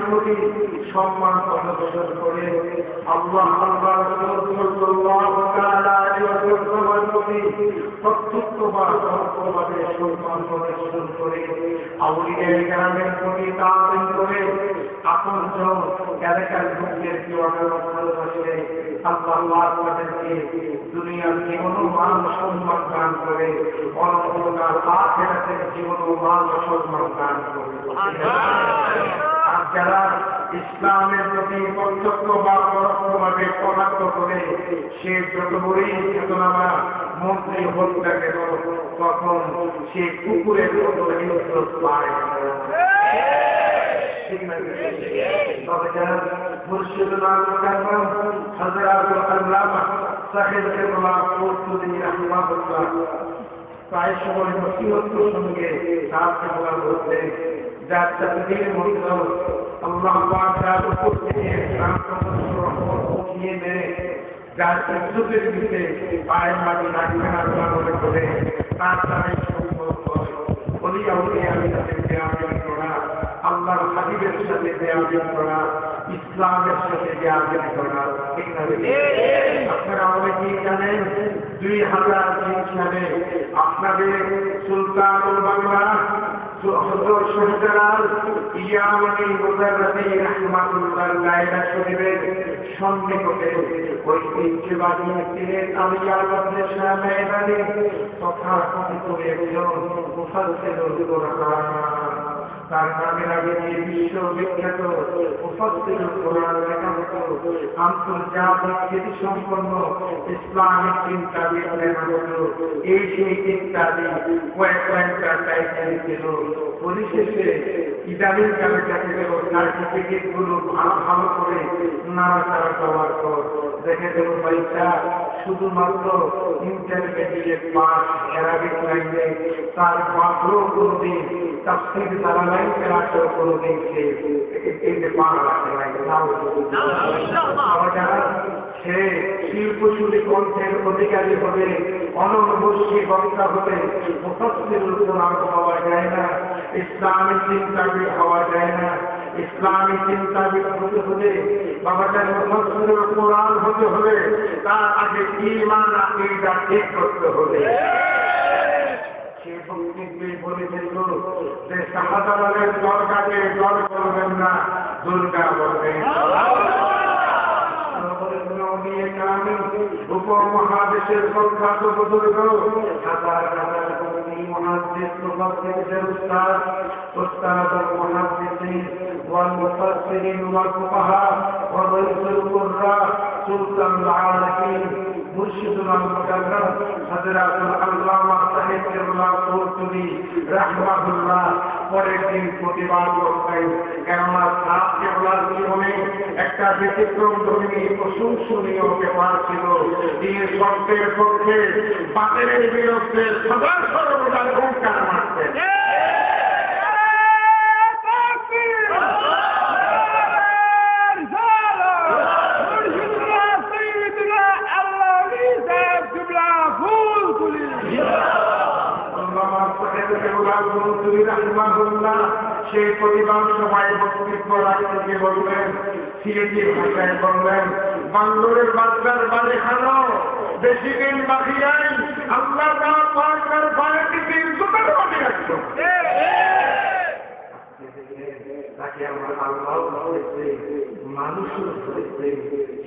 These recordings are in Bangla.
প্রতি সম্মান প্রদর্শন করে আল্লাহ সাল্লাল্লাহু তাআলা আলাইহি ওয়াসাল্লামের প্রতি প্রত্যক্ষভাবে সম্মান প্রদর্শন করে আউলিয়ায়ে কেরামের প্রতি তাআযীম করে আপনজন এলাকার লোকদের ভালোবাসে আল্লাহ তাদেরকে দুনিয়ার জীবন ও মান সম্মান দান করে পরকাল আখিরাতের জীবন ও মান সম্মান দান করে। আর যারা ইসলামের প্রতি প্রত্যক্ষ বা পরোক্ষভাবে কটাক্ষ করে সে যত বড়ই চেতনামা মন্ত্রী হোক না কেন তখন সে কুকুরের মতো ইজ্জত পায়। তবে যারা মুর্শিদুল্লাহ হযরত আল্লামা সাহেব কেবলা কর্তুবী রাহিমাহুল্লাহ প্রায় সময় নসিহত প্রসঙ্গে তার কেবলা বলতে যার তাকদীর মধ্যে আল্লাহ পাক তার উপর থেকে রহমত উঠিয়ে দেয়, যার ইজ্জতের ভিতরে পায়ের মাটি রাখবে না মনে করে তার দ্বারাই সম্ভব হয়। ওলিয়া আউলিয়ার সাথে বেয়াদবি করা, আল্লাহর হাবিবের সাথে বেয়াদবি করা, ইসলামের সাথে বেয়াদবি করা ঠিক না? আপনারা অনেকেই জানেন 2003 সালে আপনাদের সুলতানুল বাংলা হযরত শাহজালাল ইয়ামানী মুজাররদি রাহমাতুল্লাহ লাইলা শরীফের সন্নিকটে ঐতিহ্যবাহী সিলেট আলিয়া মাদ্রাসা ময়দানে তথাকথিত একজন মুফাসসিরুল কোরআন, তার নামের আগে বিশ্ববিখ্যাত মুফাসসিরুল কোরআন লেখা হতো, আন্তর্জাতিক খ্যাতিসম্পন্ন ইসলামিক চিন্তাবিদের হতো। এই সেই চিন্তাবিদ কয়েকটা টাইটেল ছিল। পরিশেষে ইদানিং কালে দেখা গেল সার্টিফিকেট গুলো ভালো করে নাড়াচাড়া করার পর দেখা গেল পরীক্ষা শুধুমাত্র ইন্টারমিডিয়েট পাস অ্যারাবিক লাইনে, তার মাত্রও কোনোদিন তাফসীর দ্বারা লাইন ক্লাসও কোনোদিন সে পার রাখে নাই। সে শিল্পশুলী কণ্ঠের অধিকারী হলে, অনবশ্যী বক্তা হলে মুফাসসিরুল কোরআন হওয়া যায় না, ইসলামী চিন্তাবিদ হওয়া যায় না। ইসলামী চিন্তাবিদ হতে হলে বাবাজান মুফাসসিরুল কোরআন হতে হলে তার আগে ঈমান আকীদা ঠিক করতে হবে। সে বক্তব্যে বলেছিল যে শাহজালালের দরগাকে জল করবেন না, দুর্গা বলবেন। উপমহাদেশের প্রখ্যাত বুজুর্গ হাজার হাজার মুহাদ্দিস মুফাসসিরদের উস্তাদ মুহাদ্দিসিন ওয়াল মুফাসসিরিন ওয়াল ফুকাহা ওয়া রাইসুল কুররা সুলতানুল আলামিন মুর্শিদুল মুকাররম হযরত আল্লামা সাহেব কেবলা কর্তুবী রাহিমাহুল্লাহ পরের দিন প্রতিবাদ করতেন, কেননা সাহেব কেবলার জীবনে একটা ব্যতিক্রম ধর্মী প্রশংসনীয় ব্যাপার ছিল। তিনি সত্যের পক্ষে বাতিলের বিরুদ্ধে সদা সর্বদা হুঙ্কার মারতেন। সেই প্রতিবাদ সভায় বক্তব্য রাখতে গিয়ে বললেন, সিলেটি ভাষায় বললেন, বাংলোরের বাচ্চার বাড়ি খানো, বেশি দিন বাকি নাই, আল্লাহ পাকের ভয়ে দিন সুতার বাড়ি রাখতো। তাকে আমার আল্লাহ ধরেছে, মানুষও ধরেছে,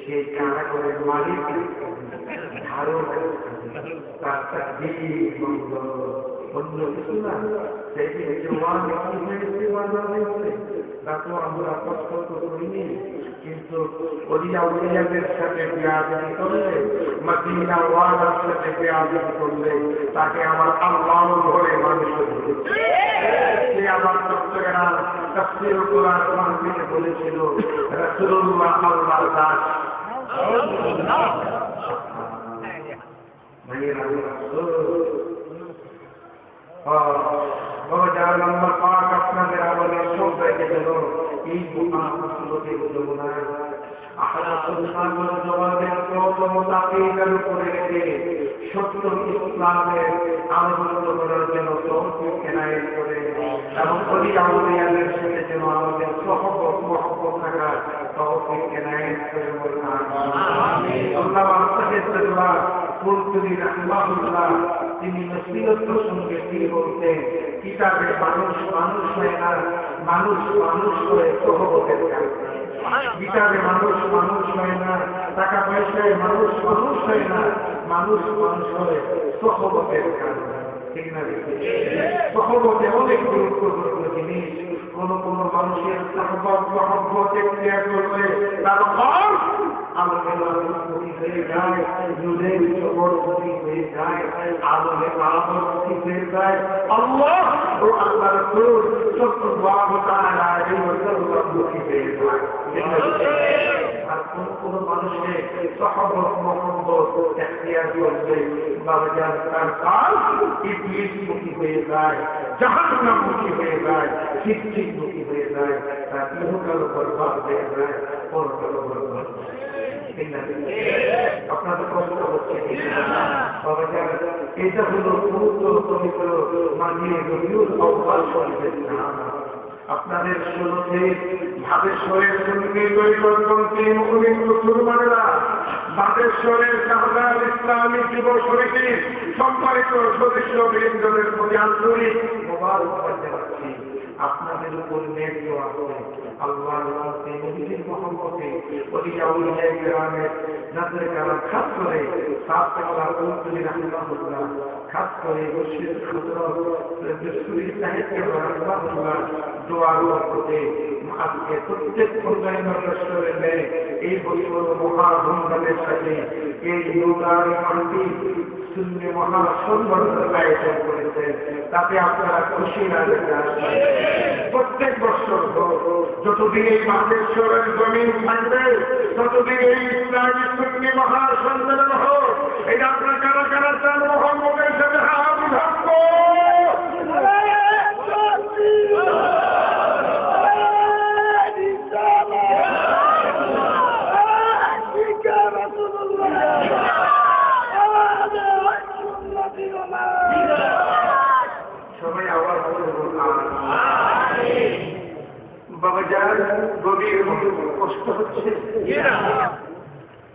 সেই কারাগারের মালিক ধারক তার বন্ধ অন্য কিছু না। সেই হয়েছে তা তো আমরা কষ্ট করিনি, কিন্তু ওলিয়া উলিয়াদের সাথে বেয়াদবি করলে, মদিনা ওয়ালার সাথে বেয়াদবি করলে তাকে আমার আল্লাহ ধরে মানুষ ধরেছে। সে আমার চট্টগ্রাম তাফসীরুল কোরআন মাহফিলে বলেছিল, রাসূলুল্লাহ আল্লাহর দাস। আল্লাহ পাক আপনাদের আমাদের সবাইকে যেন এই মুসিবতের যমুনায় জবাবের মোতাকিদের উপরে রেখে সত্য ইসলামের আলোচিত করার জন্য তৌফিক এনায়েত করে এবং ওলিয়া উলিয়াদের সাথে যেন আমাদের সহবত বোঝার তৌফিক এনায়েত করে বলুন আমিন। আল্লাহ আস্তাগফিরুল্লাহ কুলতুবি রাহমাতুল্লাহ তিনি নসিহত প্রসঙ্গে তিনি বলতেন কিতাবে মানুষ মানুষ হয় না, মানুষ মানুষ হয়ে সোহবতের কারণে। কিতাবে মানুষ মানুষ হয় না, টাকা পয়সায় মানুষ মানুষ হয় না, মানুষ মানুষ হয়ে সোহবতের কারণে। ঠিক না? সোহবত অনেক গুরুত্বপূর্ণ জিনিস। কোন কোন মানুষের সাহবত মহব্বতে ক্রিয়া করলে তার ফল আলোকে হয়ে যায়, নূরের জবরদস্তি হয়ে যায়, আলোকে আলোকি হয়ে যায়। আল্লাহ ও আল্লাহ রাসূল সাল্লাল্লাহু তাআলা আলাইহি ওয়াসাল্লাম মুখী হয়ে যায়। আর কোন কোন মানুষের সাহবত মহব্বত এখতিয়ার করলে বাবাজান তার কাল ইবলিস মুখী হয়ে যায়, জাহান্নাম মুখী হয়ে যায়, শিরক মুখী হয়ে যায়, তার ইহকাল বরবাদ হয়ে যায়, পরকাল বরবাদ। আপনাদের কষ্ট হচ্ছে বাবাজান, এটা হলো পবিত্র পবিত্র মানিয়ে রবিউল আউয়াল শরীফের নাম। আপনাদের শুরুতে ভাবেশ্বরের সঙ্গে পরিবর্তনকে মুমিন মুসলমানেরা ভাবেশ্বরের শাহজাহান ইসলামী যুব সমিতির সম্মানিত সদস্য বৃন্দদের প্রতি আন্তরিক মোবারকবাদ জানাচ্ছি। আপনাদের উপর নেক দোয়া করে আল্লাহর রাস্তায় নবীর মহব্বতে ওলিয়া উলিয়ায়ে কেরামের নজরে কারাম খাস করে সাহাবায়ে কুলতুবি রাহমাতুল্লাহ খাস করে মুর্শিদ হযরত দস্তুরি সাহেব রাহমাতুল্লাহ দোয়া করতে আজকে প্রত্যেক পর্যায়ে নজরে নেয় এই বছর মহাধুমধামের সাথে এই নূরানি মাহফিল সুন্নি মহাসম্মানের আয়োজন করেছেন, তাতে আপনারা খুশি না আসবেন। প্রত্যেক বছর যতদিন এই বাংলাদেশের জমিন থাকবে ততদিন এই ইসলামী সুন্নি মহাসম্মেলন হোক। এটা আপনার কারা কারা চান মোহাম্মদের সাথে হাত উঠাবো। সবাই আওয়াজ করে বাবাজান গভীর কষ্ট হচ্ছে।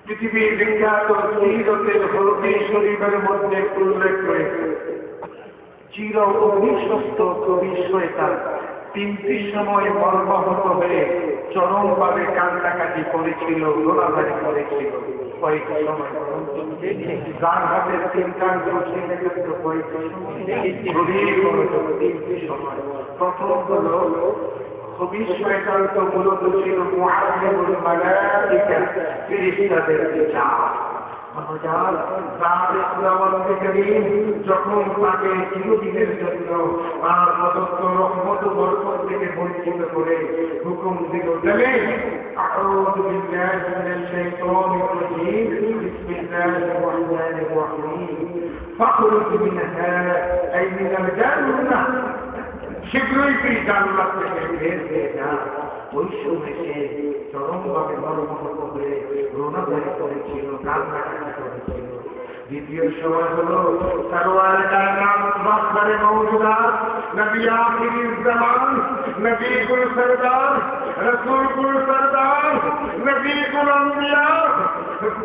পৃথিবীর বিখ্যাত সিরতের হরফে শরীফের মধ্যে উল্লেখ রয়েছে চির অভিশপ্ত কবি শয়তান তিনটি সময় মর্মাহত হয়ে চরমভাবে কান্নাকাটি করেছিল, গোলাবাড়ি করেছিল। কয়েকটি সময় যার হাতে তিন কান করছে কয়েকটি সময় গভীর মনোযোগ তিনটি সময়। প্রথম হলো কবি শয়তান তো মূলত ছিল মুআল্লিমুল মালায়েকা, ফেরেশতাদের টিচার। যখন তাকে চিরদিনের জন্য তার প্রদত্ত রহমত বরকত থেকে বঞ্চিত করে হুকুম দিল চলে আউযু বিল্লাহি মিনাশ শাইতানির রাজীম বিসমিল্লাহির রহমানির রহিম ফাখরুজ মিনহা আই মিনাল জান্নাহ শীঘ্রই তুই জান্নাত থেকে বের হয়ে যা। ওই সময় সে চরমভাবে মর্মাহত হয়ে রোনাজারি করেছিল, কান্নাকাটি করেছিল। দ্বিতীয় সময় হলো সরওয়ারে কায়নাত মাসদারে মওজুদাত নবী আখির জামান নবী কুল সরদার রাসূল কুল সরদার নবী কুল আম্বিয়া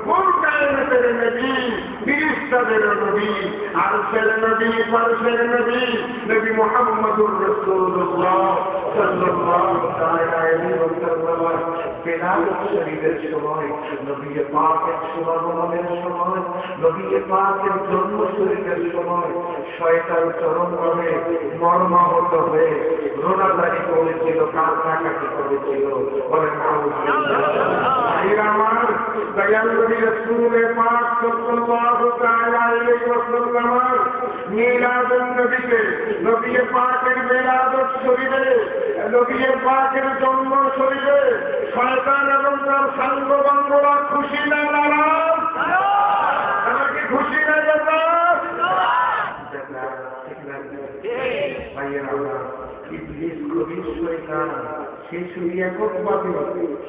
কুল কায়নাতের নবী ফেরেশতাদের নবী আরশের নবী ফারশের নবী নবী মুহাম্মদুর রাসূলুল্লাহ সাল্লাল্লাহু আলাইহি ওয়াসাল্লাম বেলালত শরীফের সময় নবী পাকের সুবর্ণের সময় নবী পাকের জন্ম শরীফের সময় শয়তান চরমভাবে মর্মাহত হয়ে রোনাজারি করেছিল, কান্নাকাটি করেছিল। বলেন আমার দয়াল নবী রাসূল পাক সাল্লাল্লাহু তাআলা আলাইহি ওয়াসাল্লাম মিলাদুন নবীতে নবী পাকের মিলাদুস শরীফে নবী পাকের জন্ম শরীফে শয়তান এবং তার সাঙ্গ বান্ধবরা খুশি না নারাজ? আমাকে খুশি না নারাজ? ইবলিস কবি শয়তান সেই শুধু এককভাবে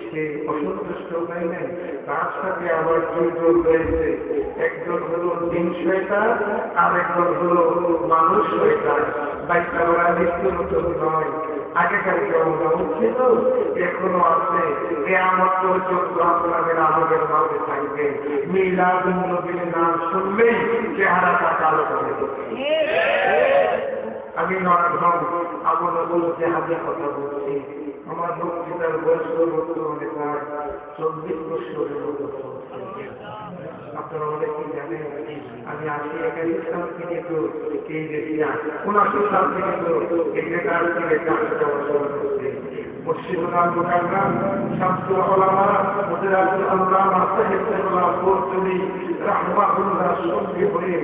সে অসন্তুষ্ট হয় নাই, তার সাথে আবার দুইজন রয়েছে, একজন হলো দিন শয়তান আর একজন হলো মানুষ শয়তান। বাইকটা ওরা মৃত্যুর নতুন নয়, আগেকার কেমন ছিল এখনো আছে, কিয়ামত পর্যন্ত আপনাদের আমাদের মাঝে থাকবে। মিলাদুন নবীর নাম শুনলেই চেহারাটা কালো করে দেবে। আমি নরধম আবুল আবুল জেহাদের কথা বলছি। আমার বক্তৃতার বয়স বর্তমানে প্রায় 40 বছরের মতো চলছে। আপনারা অনেকেই জানেন আমি 81 সাল থেকে তো এই দেশে 79 সাল থেকে তো এই বেকার থেকে কাজে যাওয়া শুরু করছে। মুর্শিদুল মুকাররম শামসুল উলামা মুজাহিদুল আল্লামা সাইয়্যিদুল্লাহ ফজলি রাহমাতুল্লাহ সঙ্গে হয়ে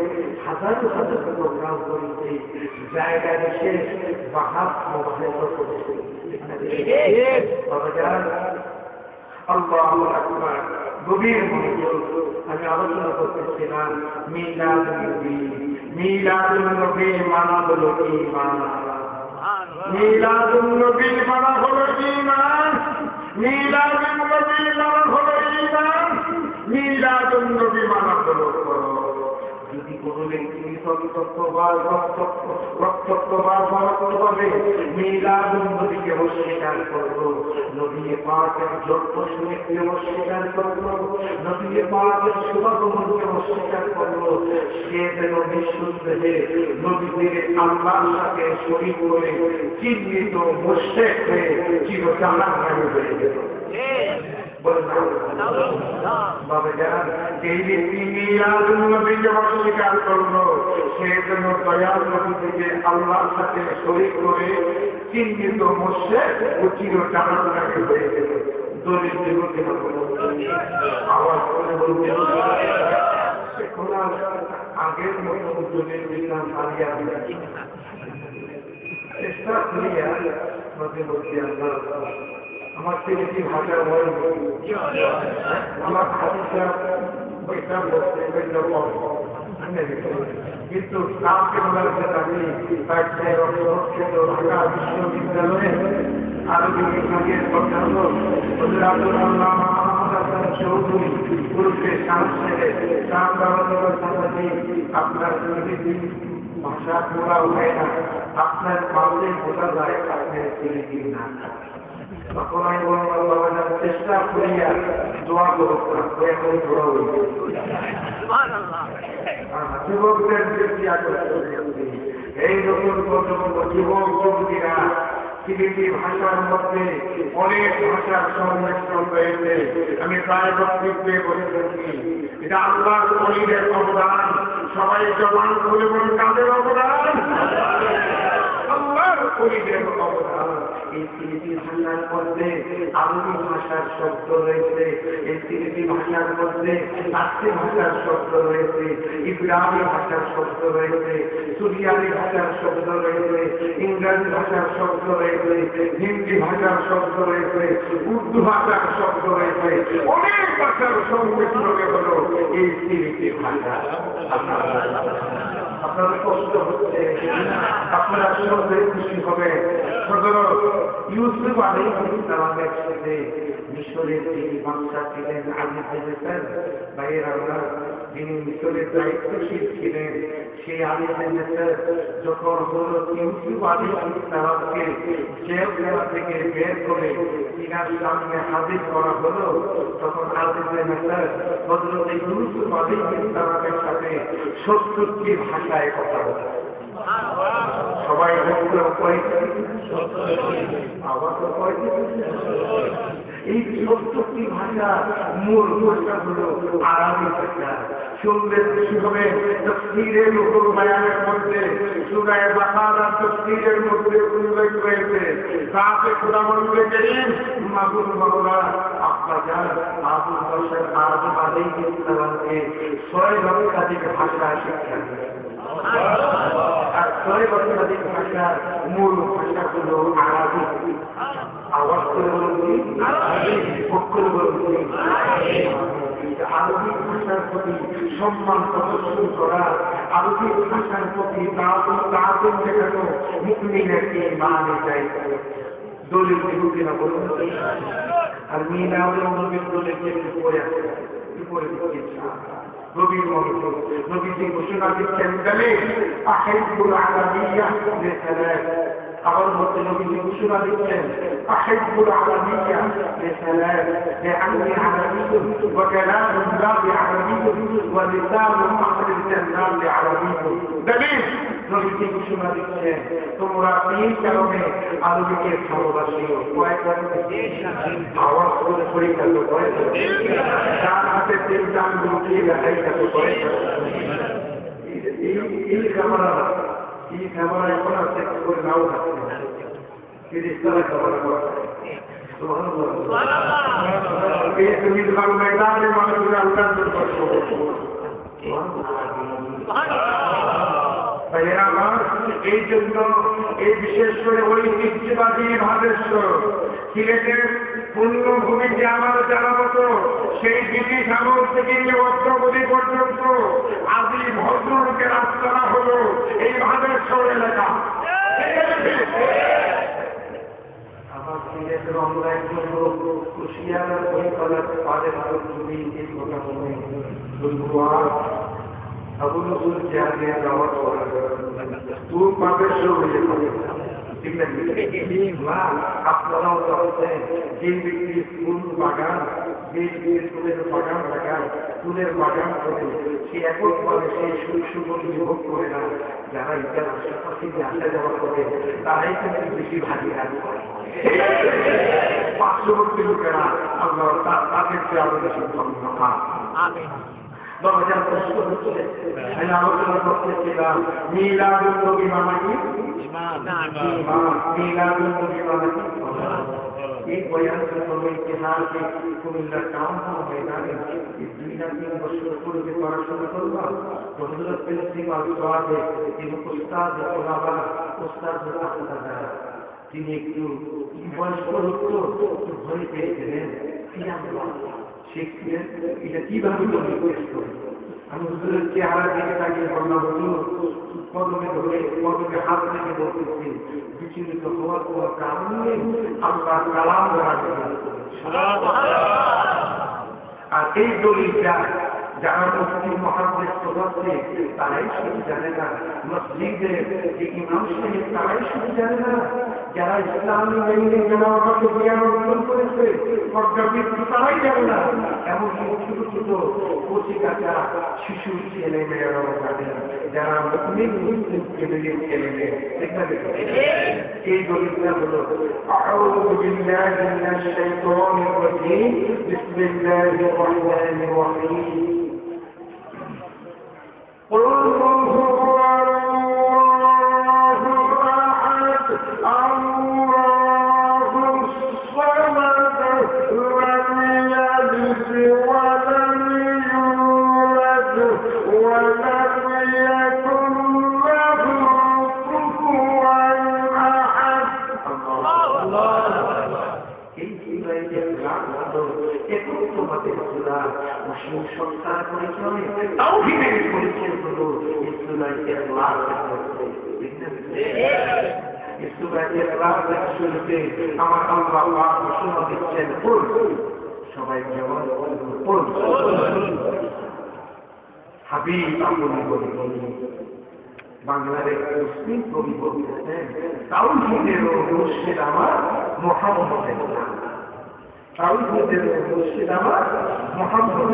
হাজার হাজার প্রোগ্রাম করেছে, জায়গায় এসে বাহাত মোবাইল করেছে। আল্লাহু আকবার। গভীর মনোযোগ। আমি আলোচনা করতেছিলাম মিলাদুন নবী। মিলাদুন নবী মানা হলো ঈমান। মিলাদুন নবী মানা হলো ঈমান। মিলাদুন নবী মানা হলো ঈমান। মিলাদুন নবী মানা হলো করো। যদি কোনো ব্যক্তি রক্তভাবে মিলাদুন নবীকে অস্বীকার করলো, নবী পাকের জন্ম শুনেকে অস্বীকার করলো, নবী পাকের শুভাগমনকে অস্বীকার করলো, সে যেন নিঃসন্দেহে নবীদের আল্লাহর সাথে শরীক করে চিহ্নিত মুশরিক হয়ে চিরজাহান্নামী হয়ে গেল। বাবা জান, এই ব্যক্তি মিলাদুন নবীকে অস্বীকার করলো, সে যেন দয়াল নবী থেকে আল্লাহর সাথে শরীক করে চিহ্নিত মুশরিক ও চিরজাহান্নামী হয়ে গেল। দলিল দেবকে আওয়াজ করে বলতে এখন আর আগের মতো দলিল দিলাম হারিয়া চেষ্টা করিয়া মধ্যে মধ্যে আল্লাহ আমার তিনটি ভাষা বই আমার ভাষা বইটা বলতে কিন্তু কাউকে বলার আমি ঢাকা বিশ্ববিদ্যালয়ে আরবি বিভাগের অধ্যাপক হযরতুল আল্লামা মাহমুদ হাসান চৌধুরী পুরুষে সাংসদে আপনার ভাষা পুরা হয় না, আপনার মাঝে বোঝা যায় আপনার ছেলে কি না। তখন আমি বললাম বাবা যার চেষ্টা করিয়া দোয়া করুক না, এখন দোয়া হইবে যুবকদের দৃষ্টি আকর্ষণ। এই নতুন প্রজন্ম যুবক যুবতীরা সিলেটি ভাষার মধ্যে অনেক ভাষার সংমিশ্রণ রয়েছে। আমি প্রায় বক্তব্যে বলে থাকি এটা আল্লাহর ওলিদের অবদান। সবাই জবান খুলে বলুন কাদের অবদান? আল্লাহর ওলিদের অবদান। এই সিলেটি ভাষার মধ্যে আরবি ভাষার শব্দ রয়েছে, এই সিলেটি ভাষার মধ্যে ফার্সি ভাষার শব্দ রয়েছে, ইব্রাহিমি ভাষার শব্দ রয়েছে, সুরিয়ানি ভাষার শব্দ রয়েছে, ইংরেজি ভাষার শব্দ রয়েছে, হিন্দি ভাষার শব্দ রয়েছে, উর্দু ভাষার শব্দ রয়েছে, অনেক ভাষার সংমিশ্রণে হলো এই সিলেটি ভাষা। আপনাদের কষ্ট হচ্ছে, আপনারা সবাই খুশি হবে। ইউসুফ আলাইহিস সালামের সাথে মিশরের যিনি বাদশা ছিলেন আজিজ মিসর, ভাইয়েরা যিনি মিশরের দায়িত্বশীল ছিলেন, সেই আজিজ মিসর যখন হযরত ইউসুফ আলাইহিস সালামকে জেলখানা থেকে বের করে তিনার সামনে হাজির করা হলো, তখন আজিজ মিসর হযরত ইউসুফ আলাইহিস সালামের সাথে 70টি ভাষায় কথা বলে। সবাই এই 70টি ভাষা মূল ভাষা হলো আরবি ভাষা। শুনলে খুশি হবে তাফসীরের নুহুর বায়ানের মধ্যে সূরা বাকারার তাফসীরের মধ্যে উল্লেখ রয়েছে সাথে খোদাবন্দে করিম মাহবুব মাওলা আব্বাজান আবুল বশর আদম আলাইহিস সালামকে 6 লক্ষাধিক ভাষা শিক্ষা দিয়েছেন। আর 6 লক্ষাধিক ভাষার মূল ভাষা হলো আরবি। আওয়াজ করে বলুন পক্ষে বলুন আরবি ভাষার প্রতি সম্মান প্রদর্শন করা, আরবি ভাষার প্রতি তাদের দেখানো মুমিনের ঈমানের দায়িত্ব। দলিল দিব কিনা বলুন। আর মিলাদুন নবীর দলিল একটু পরে আছে, একটু পরে দিচ্ছি ইনশাআল্লাহ। নবীর মহত্ব, নবীজি ঘোষণা দিচ্ছেন দলিল আহিব্বুল আলামিয়া লিসালাত। আবার মধ্যে নবীজি ঘোষণা দিচ্ছেন আহিব্বুল আলামিয়া লিসালাত লিআন্নি আলামিয়্যুন ওয়া কালামুল্লাহি আলামিয়্যুন ওয়া লিসানু আহলিল জান্নাতি আলামিয়্যুন। দলিল নবীজি ঘোষণা দিচ্ছেন তোমরা তিন কারণে আরবীকে ভালোবাসিও। কয় কারণে? আওয়াজ করে পরীক্ষা তো কয় কারণে? যার হাতে তিনটা আঙ্গুল দিয়ে দেখাইতে তো কয় কারণে? এই ক্যামেরা এখন আছে করে নাও থাকছে ফিরিস্তারা ক্যামেরা করা এই তুমি তোমার ময়দানে মানুষের আল্লাহ এই জন্য এই বিশেষ করে ঐতিহ্যবাদী ভাবেশ্বর সিলেটের পূর্ণভূমি যে আমার জানা মতো সেই ব্রিটিশ আমল থেকে নিয়ে অগ্রগতি পর্যন্ত আদি ভদ্রলোকের আস্তানা হলো এই ভাবেশ্বর এলাকা। আমার সিলেটের অনলাইন কুশিয়ার বইতলার পারে ভারত যদি এই কথা মনে আবুল আবুল জাহাজে দাওয়াত করা তুই পাবে সরে ঠিক না? আপনারাও জানতেন যে ব্যক্তি ফুল বাগান, যে ব্যক্তির ফুলের বাগান লাগান, ফুলের বাগান করে সে এককভাবে সেই সুগন্ধি ভোগ করে না। যারা ইটার আশেপাশে যে আসা যাওয়া করে তারাই কিন্তু বেশি ভাগিদার করে। পার্শ্ববর্তী লোকেরা আমরা তাদেরকে আরো বেশি ধন্যবাদ। দরজার প্রশ্ন হচ্ছে আমি আলোচনা করতেছিলাম মিলাদুন নবী মানে কি? মিলাদুন নবী মানে কি? এই বয়ান করতে ইতিহাসে কুমিল্লার টাউন হল ময়দানে 2-3 বছর পূর্বে পড়াশোনা করলাম। হযরত প্রিন্সিপাল সাহেব তিনি উস্তাদ ওলামা উস্তাদ আহমদ তিনি একটু বয়স্ক লোক তো ভয় পেয়েছিলেন শিখছিলেন এটা কিভাবে তৈরি করে। আমি হুজুরের চেহারা দিকে তাকিয়ে বললাম হুজুর কদমে ধরে কদমে হাত রেখে বলতেছি বিচলিত হওয়ার কোনো কারণ নেই, আল্লাহ কালাম ধরা আর এই দলিলটা যারা মুফতি মুহাদ্দিস হচ্ছে তারাই শুধু জানে না, মসজিদের যে ইমাম সাহেব তারাই শুধু জানে না, যারা ইসলামী লাইনে যারা আমাকে জ্ঞান অর্জন করেছে পর্যাবৃত্তি তারাই জানে না। এমনকি ছোট ছোট কচি কাঁচা শিশু ছেলে মেয়েরাও জানে যারা মুসলিম ফ্যামিলির ছেলে মেয়ে। ঠিক না? এই দলিলটা হলো আউযু বিল্লাহি মিনাশ শাইতানির রাজীম বিসমিল্লাহির রাহমানির রাহিম قل هو الله أحد الله الصمد لم يلد ولم يولد ولم يكن له كفوا أحد মুসলিম সত্তার পরিচয় তাওহীদের পরিচয় হলো ইসলামের ইখলাস। ইসলামের ইখলাসের শুরুতে আমার আল্লাহ পাক ঘোষণা দিচ্ছেন কুল, সবাই জবাব কুল হাবিব আপনি বলুন। বাংলার এক মুসলিম কবি বলতেছেন তাওহীদের মুর্শিদ আমার মুহাম্মদ তাওহীদের মুর্শিদ আমার মুহাম্মদ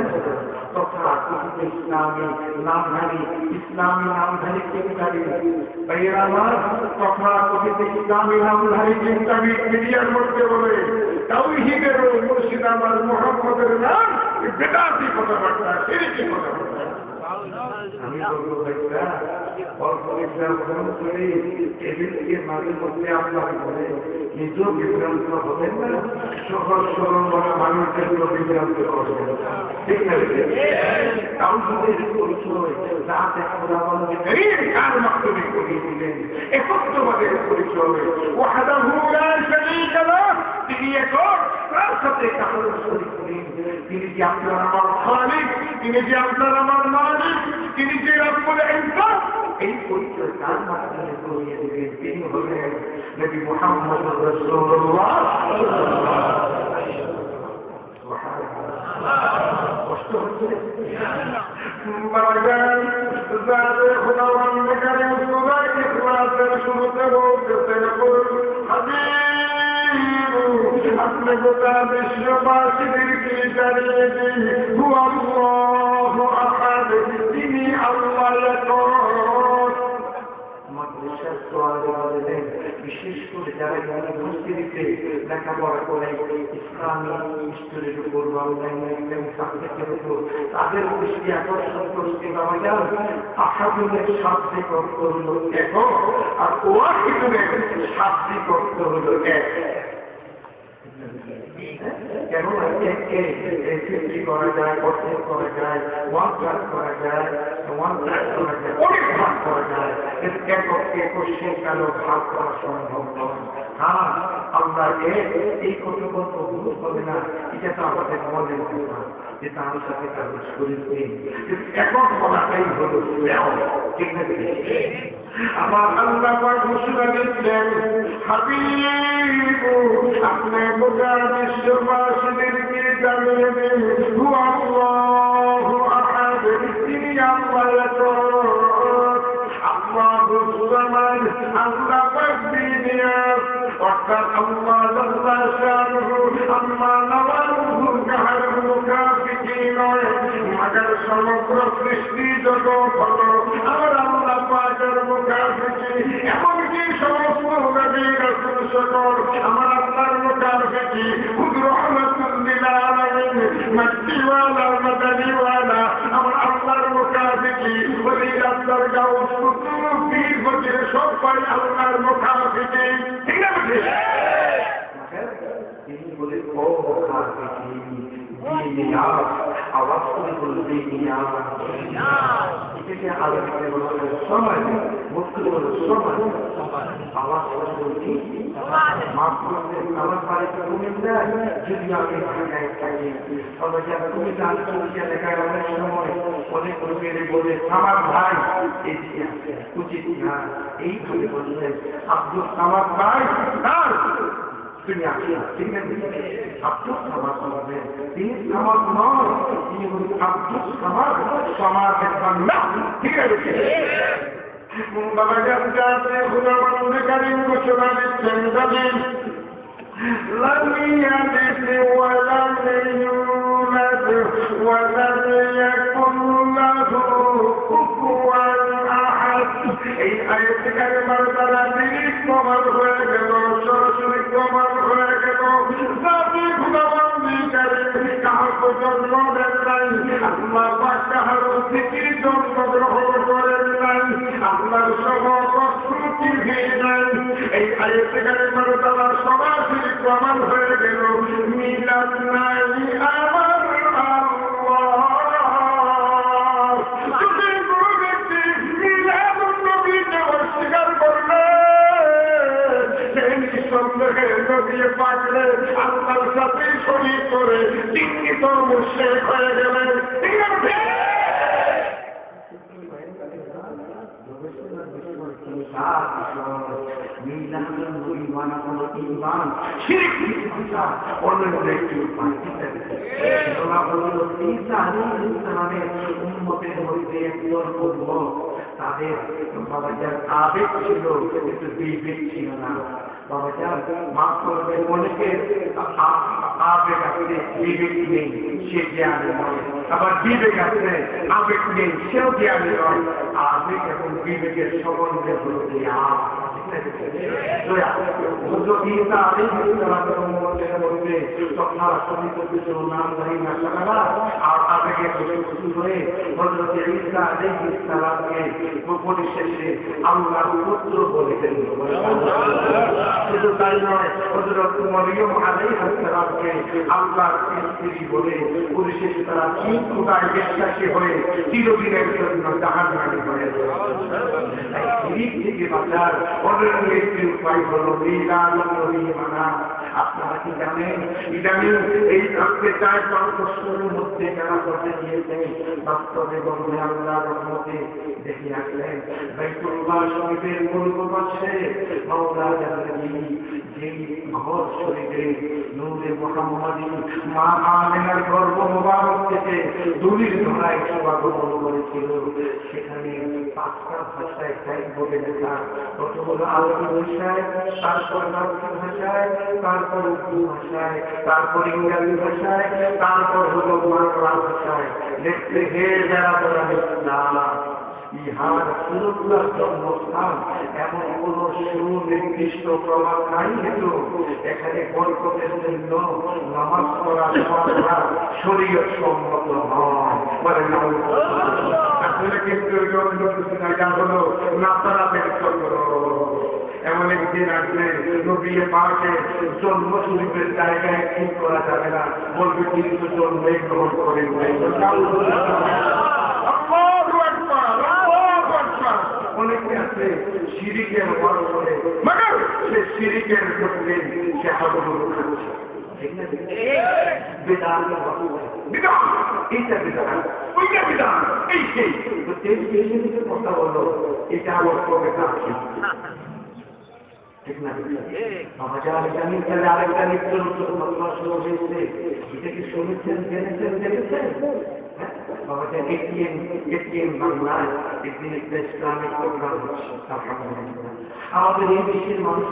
তথা কথিত ইসলামী নামধারী চিন্তাবিদ ভাইয়েরা আমার তথা কথিত ইসলামী নামধারী চিন্তাবিদ মিডিয়ার মধ্যে বলে তাওহীদের মুর্শিদ আমার মুহাম্মদের নাম বেদাতি কথাবার্তা, শিরকি কথাবার্তা। আমি বলবো ভাইরা অল্প ইসলাম গ্রহণ করে এদেরকে মাঝে মধ্যে আপনার বলে নিজেও বিভ্রান্ত হবেন না, সহজ সরল বলা মানুষদেরও বিভ্রান্ত করবেন। ঠিক আছে? তাওহীদের পরিচয় যাতে খোদাবন্দি কার মাধ্যমে করিয়ে দিলেন একত্ববাদের পরিচয় ওয়াহদাহু লা শারীকা লাহু, তিনি একক, তার সাথে কারোর শরীক নেই। তিনি যে আপনার আমার খালিক, তিনি যে আপনার আমার মালিক, তিনি যে রব্বুল ইজ্জত, এই পরিচয় তার মাধ্যমে করিয়ে দেবেন। তিনি হলেন নবী মুহাম্মদ রাসূলুল্লাহ। কষ্ট হচ্ছে শুরুতে বলতেছেন আপনি গোটা বিশ্ববাসীদেরকে জানিয়ে দিন তিনি আল্লাহ। বিশেষ করে যারা ইউনিভার্সিটিতে লেখাপড়া করে ইসলামী স্টোরির উপর বা সাবজেক্টের উপর তাদের দৃষ্টি আকর্ষণ করতে পাওয়া যায়। আসাদুলের শাব্দিক অর্থ হল এক আর ওয়াহিদুলের শাব্দিক অর্থ হল এক। কেন একে সৃষ্টি করা যায়, অর্থের করা যায়, ওয়ান ক্লাস করা যায়, ওয়ান ক্লাস করা যায়, অনেক ভাগ করা যায়। এককে কোশ্চেন কেন ভাগ করা সম্ভব নয়। হ্যাঁ, আমরা এই কতগত ভুল হবে না, এটা তো আমাদের মনের কথা, যে তার সাথে কারো শরীর নেই। একক বলাটাই হলো ঠিক না? আমার আল্লাহ ঘোষণা দিচ্ছেন হাবিব আপনি গোটা বিশ্ববাসীদেরকে জানিয়ে দিন আল্লাহু আহাদ তিনি আল্লাহ আল্লাহুস সামাদ আল্লাহ পাকবিনিয়াস অর্থাৎ আল্লাহ জাল্লা শানুহু আম্মা নাওয়ালুহু কাহারু কাফিকি নয় মাগার সমগ্র সৃষ্টি জগৎ হলো আমার আল্লাহ পাকের মুখাফিকি। এমনকি সমস্ত নবী রাসূল সকল আমার আল্লাহর মুখাফিকি। খুদ রহমাতুল লিল আলামিন মক্কিওয়ালা মাদানীওয়ালা আমার আল্লাহর মুখাফিকি। ওলি আল্লাহর গাউস কুতুব পীর ফকির সবাই আল্লাহর মুখাফিকি। ঠিক না? তিনি বলে ও মুখাফিকি দিনিয়াত আওয়াজ করে বলবে দিনিয়াত। এটাকে আলোচনা বলার সময় মুক্তি বলার সময় আওয়াজ করে বলছি মাফ করবে আমার বাড়িতে কুমির দেয় যদি আমি ঢাকায় থাকি। তবে যারা তুমি গান চলছে লেখায় অনেক সময় অনেক লোকের বলে আমার ভাই এদিকে আছে উচিত না এইভাবে বললে আব্দুল সামাদ ভাই তিনি আসেন। ঠিক আছে? আব্দুল সামাদ বলবেন তিনি সামাদ নয়, তিনি আব্দুল সামাদ সমাজের বাংলা। ঠিক আছে? বাবা জানতে খুদাবন্দ কারীম ঘোষণা দিচ্ছেন জানেন لم يلد ولم يولد ولم يكن له كفوا أحد। এই আয়াত কারিমার দ্বারা তিনি প্রমাণ হয়ে গেল, সরাসরি প্রমাণ হয়ে গেল জাতি খুদাবন্দি কারীম কাহাকে জন্ম দেন নাই, আল্লাহ পাক কাহারও থেকে জন্ম গ্রহণ করেন নাই, আল্লাহর সহকর্তৃ নাই। এই আয়াত কারিমার দ্বারা সরাসরি প্রমাণ হয়ে গেল মিলাদ নাই আমার আল্লাহ। যদি কোনো ব্যক্তি মিলাদুন নবীকে অস্বীকার করবে সেই নিঃসন্দেহে নবী পাকরে আল্লাহর সাথে শরীক করে তিনি তো মুশরিক হয়ে গেলেন। ঠিক আছে? তাদের বাবাজার আবেগ ছিল কিন্তু বিবেক ছিল না। বাবাজার মাফ করবে অনেকের আবেগ আছে বিবেক নেই, সে জ্ঞানী নয়। আবার বিবেক আছে আবেগ নেই, সেও জ্ঞানী নয়। আবেগ এবং বিবেকের সম্বন্ধে হল পরিশেষে আল্লাহর পুত্র বলে শুধু তাই নয়, হযরত মরিয়ম আলাইহিস সালামকে আল্লাহর স্ত্রী বলে পরিশেষে তারা তিন খোদায় বিশ্বাসী হয়ে চিরদিনের জন্য জাহান্নামী হয়ে শিরিক থেকে বাঁচার অনন্য একটি উপায় হলো মিলাদ নবী মানা। আপনারা কি জানেন? ইদানিং এই আজকে 4-5 বছরের মধ্যে যারা করতে গিয়েছেন বাস্তবে বন্ধু আল্লাহর রহমতে দেখে আসলেন বাইতুল্লাহ শরীফের পূর্ব পাশে মাওলা জালালী যেই ঘর শরীফে নূরে মুহাম্মাদী মা আমিনার গর্ভ মোবারক থেকে ধুলির ধরায় শুভাগমন করেছিল, সেখানে 5টা ভাষায় টাইপ বলে লেখা। প্রথম হলো আরবি ভাষায়, তারপর ফার্সি ভাষায়, তারপর উর্দু ভাষায়, তারপর ইংরেজি ভাষায়, তারপর হলো বাংলা ভাষায় লিখতে হে যারা বলা ইসলাম ইহা রাসূলুল্লাহর জন্মস্থান এমন কোন সুনির্দিষ্ট প্রমাণ নাই, কিন্তু এখানে বরকতের জন্য নামাজ পড়া শরীয়ত সম্মত নয়। আসলে কিন্তু হলো নাসারা বের করল। এমন একদিন আসবে নবী পাকের জন্ম শরীফের জায়গায় ঠিক করা যাবে না, বলবে কিন্তু জন্মে গ্রহণ করেন। অনেকে আছে শিরিকের ওয়াজ করে, মাগার সে শিরিকের মধ্যে সে হাবুডুবু খাচ্ছে। বিধান বিধান এইটা বিধান ওইটা বিধান এই সেই তো তেল কথা বলো, এটা আমার কবে আছে ঠিক না? আরেকটা নিত্য নতুন ঘটনা শুরু হয়েছে, এটা কি শুনেছেন, জেনেছেন? বাংলায় একদিন একটা ইসলামিক প্রোগ্রাম হচ্ছে। আমাদের এই দেশের মানুষ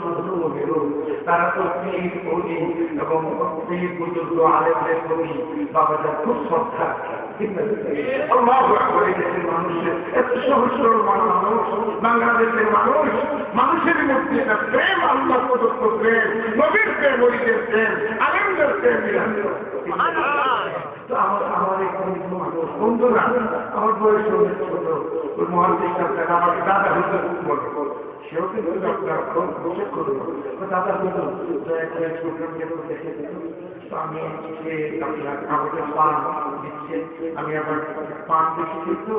তারা তো পীর কবি এবং পীর বুজুর্গ আলেমদের প্রতি বাবাজার খুব শ্রদ্ধা। দেশের মানুষের এত সহজ সরল মানুষ, বাংলাদেশের মানুষের মধ্যে একটা প্রেম, আল্লাহ প্রদত্ত প্রেম, নবীর প্রেম, ওলিদের প্রেম, আলেমদের প্রেম। তো আমার এখানে মানুষ বন্ধুরা, আমার বয়স অনেক ছোট, ওই মহাদেশ আমাকে দাদা হুজুর বলে, সেও কিন্তু আপনার বসে করবো দাদা হুজুর দয়া করে প্রোগ্রামকে দেখে দিল। তো আমি আপনার আমাকে পান দিচ্ছে, আমি আবার পান দেখেছি, তো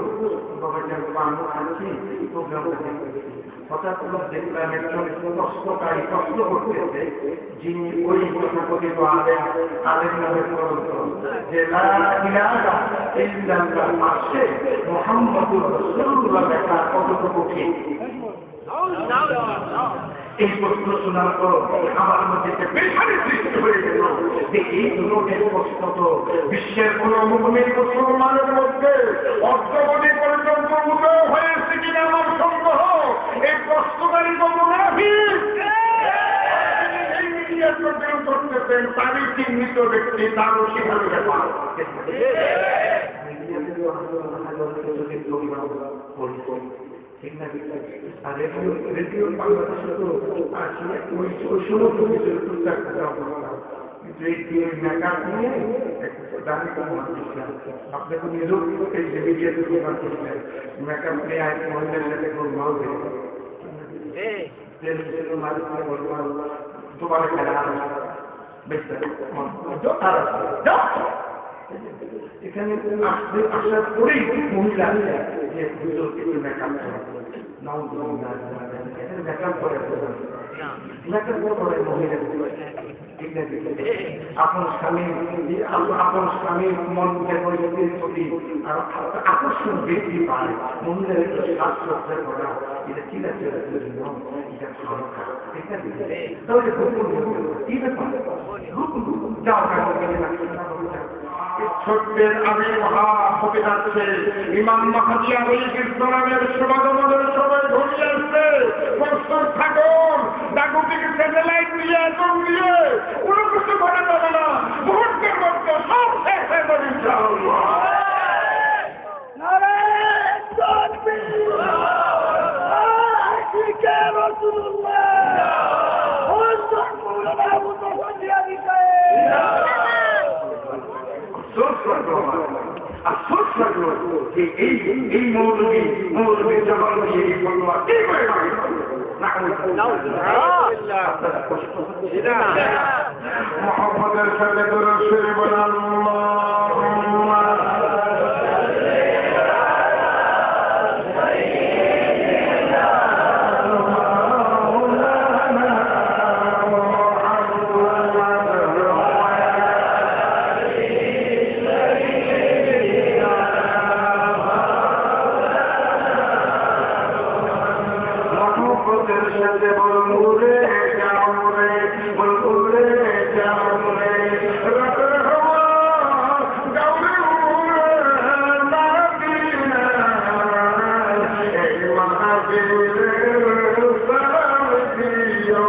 বাবার পানও খাচ্ছি, প্রোগ্রামটা দেখেছি। হঠাৎ করে দেখলাম একজন কষ্টকারী কষ্ট করতেছে, যিনি ওই কথোপকথিত আলেম নামে পরিচিত, যে লা ইলাহা ইল্লাল্লাহ পাশে মুহাম্মাদুর রাসূলুল্লাহ লেখা কতটুকু ঠিক। এই প্রশ্ন শোনার পর আমার মধ্যে বেশারি সৃষ্টি হয়ে গেল যে এই ধরনের প্রশ্ন তো বিশ্বের কোন মুমিন মুসলমানের মধ্যে অর্ধবধি পর্যন্ত উদয় হয়েছে কিনা আমার সন্দেহ। এই প্রশ্নকারী করতেছেন তারই চিহ্নিত ব্যক্তি, তারও সেখানে ব্যাপার ঠিক না? আর রেডিও বাংলাদেশে তো আসলে ওই সমস্ত কিছু কিন্তু এই মেকআপ নিয়ে দামি আপনি তো নিজেও এই যে মিডিয়াতে প্রমাণ করছেন মেকআপ নিয়ে এক মহিলার সাথে খুব মাল তোমার খেলা এখানে আসার পরেই মহিলা যে দুজন কিছু মেকআপ করে মেকআপ করে মহিলা আপন স্বামীর মন প্রতি আকর্ষণ বৃদ্ধি পায়, মহিলার একটু শ্বাসরক্ষা করা, এটা ঠিক আছে, এটা ভালো খারাপ ঠিক আছে। তাহলে কি ব্যাপার যাও সত্যের আবির্ভাব হতে যাচ্ছে। ইমাম মাহদী আলাইহিস সালামের শুভাগমনের সময় ঘনিয়ে আসছে। প্রস্তুত থাকুন, জাগতিক স্যাটেলাইট নিয়ে আগুন দিয়ে কোনো কিছু ঘটে যাবে না, মুহূর্তের মধ্যে সব শেষ হয়ে যাবে ইনশাআল্লাহ। নারায়ে তাকবীর, আশিকে রাসূলুল্লাহ, আফসোস লাগলো যে এই মৌলবী জবান দিয়ে এই ফতোয়া কি করে মোহাম্মদের সাথে মহব্বতের সাথে বলুন উড়ে যাও রে, বলুন উড়ে যাও রে, রাতের হাওয়া যাও রে উড়ে মদিনায়, এই মাহফিলের সালাম দিও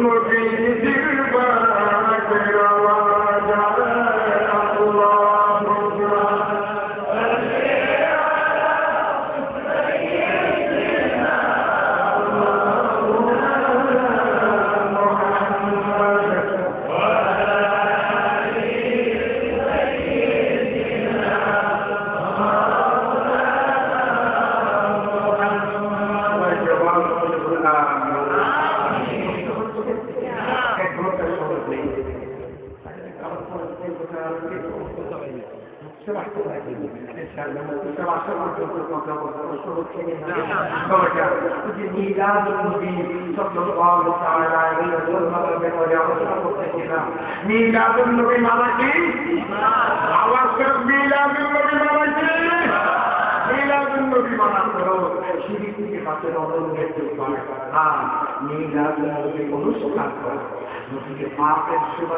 নবীজির বাণীর আওয়াজ, আল্লাহুম্মা মিলাদুন নবী মানে কি? আওয়াজ করে মিলাদুন নবী মানে কি? মিলাদুন নবী মানা করো শিরিক থেকে বাঁচার অনুরোধ করে। মিলাদুন নবী অনুষ্ঠান করো, নবীকে পাকের সেবা